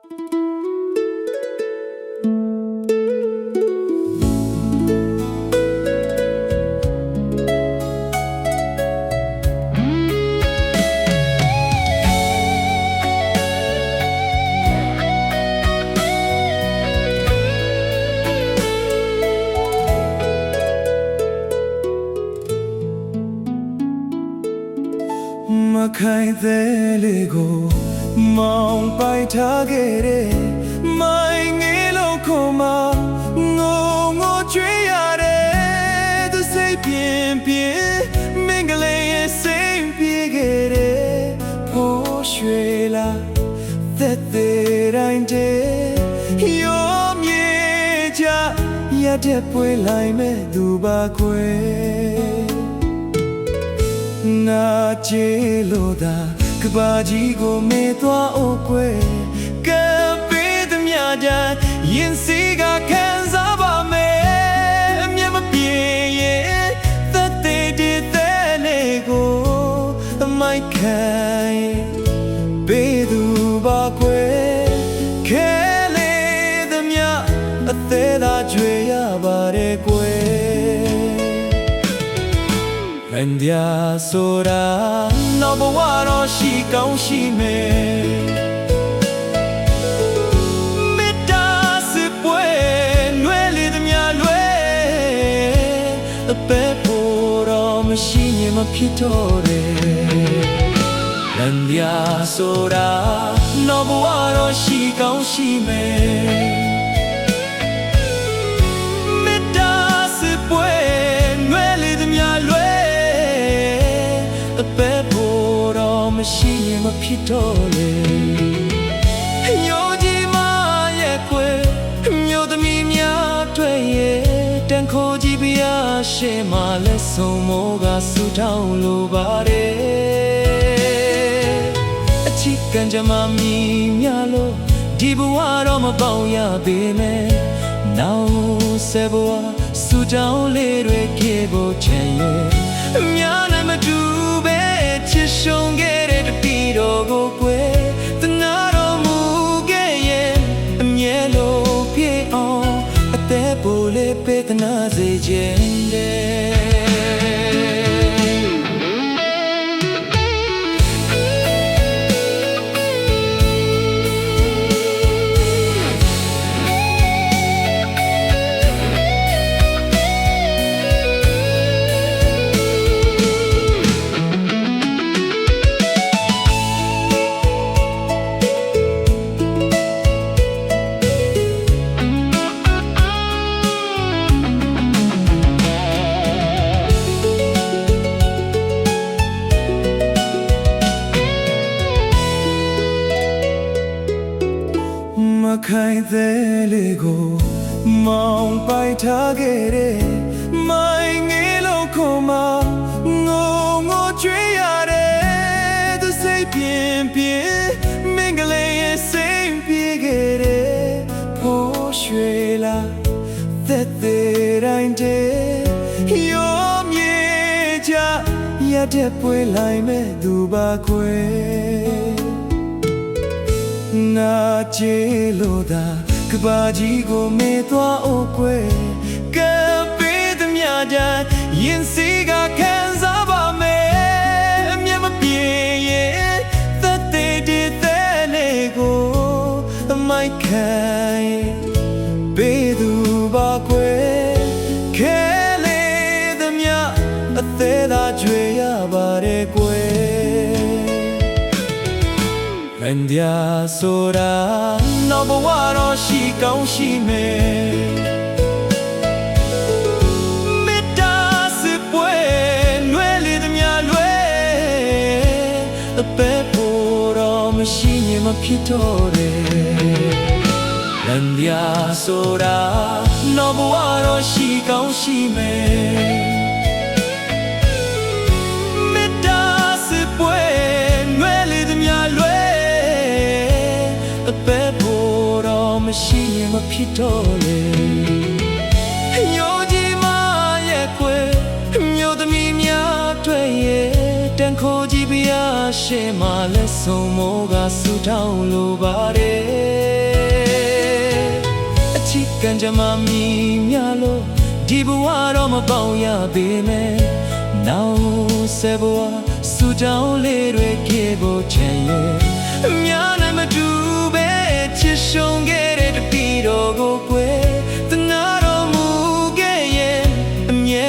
မခိုင်သေးလေးကိုမောင်ပိုက်ထားခဲ့တဲ့မိုင်းငယ်လုံးခုံမငိုငိုကြွေးရတဲ့သူစိတ်ပြင်းပြင်းမင်္ဂလိရဲ့စိတ်ပြေခဲ့တဲ့ဖို့ရွှေလာသက်သေးတိုင်းတည်းရောမြေချရတဲ့ပွေလိုက်မဲ့သူပါခွေနာချေလို့သာကဘာကြီးကိုမေ့သွားအောင်ကွယ်ကံပေးသမျှတည်းရင်စီကခံစားပါမယ်အမြတ်မပြေရဲ့သက်သေးတဲ့လေးကိုအမိုက်ခံပေးသူပါကွယ်ခဲလေးသမျှအသေးသာကြွေရပါတယ်ကွယ်Rendia sora no bawaro shi kaung shi me Mita se pue nwe le de mya lwe Ape poro ma shi nye ma phit to de Rendia sora no bawaro shi kaung shi me Mita se pue nwe le de mya lweပဲပေါ်တော့မရှိရင်မဖြစ်တော့လေညိုကြီးမရဲ့ခွေမြို့သမီးများတွေ့ရဲ့တန်ခိုးကြီးပြရရှေ့မှာလက်ဆုံးမောကဆူတောင်းလိုပါတယ်အချစ်ကန်ကြမမီများလို့ဒီဘဝတော့မပေါင်ရသေးနဲ့နောက်ဆက်ဘဝဆူတောင်းလေးတွေခေဖို့ချင်ရဲ့များလည်းမတူချစ်ဆုံးခဲ့တဲ့တတိတော်ကိုကွယ်သနာတော်မူခဲ့ရဲ့အမြဲလို့ဖြစ်အောင်အသက်ပိုလေးပေးသနာစေခြင်းတဲ့မခိုင်သေးလေးကိုမောင်ပိုက်ထားခဲ့တဲ့မိုင်းငယ်လုံးခုံမငိုငိုကြွေးရတဲ့သူစိတ်ပြင်းပြင်းမင်္ဂလိရဲ့စိတ်ပြေခဲ့တဲ့ဖို့ရွှေလာသက်သေးတိုင်းတည်းရောမြေချရတဲ့ပွေလိုက်မဲ့သူပါခွေနာချေလို့သာကဘာကြီးကိုမေ့သွားအောင်ကွယ်ကံပေးသမျှတည်းရင်စီကခံစားပါမယ်အမြတ်မပြေရဲ့သက်သေးတဲ့လေးကိုအမိုက်ခံပေးသူပါကွယ်ခဲလေးသမျှအသေးသာကြွေရပါတယ်ကွယ်Rendia sora no bawaro shi kaung shi me Mita se pue nwe le de mya lwe Ape poro ma shi nye ma phit to de Rendia sora no bawaro shi kaung shi me Mita se pue nwe le de mya lweပဲပေါ်တော့မရှိရင်မဖြစ်တော့လေညိုကြီးမရဲ့ခွေမြို့သမီးများတွေ့ရဲ့တန်ခိုးကြီးပြရရှေ့မှာလက်ဆုံးမောကဆူတောင်းလိုပါတယ် ကြမှာမြည်များလို့ဒီဘဝတော့မပေါင်းရသေးနဲ့နောက်ဆက်ဘဝစူတောင်းလေးတွေခေဖို့ချင်ရဲ့အများနဲ့မတူပဲချစ်ရှုံးခဲ့တဲ့တပီတော်ကိုကွယ်တနာတော်မူခဲ့ရဲ့အမြဲ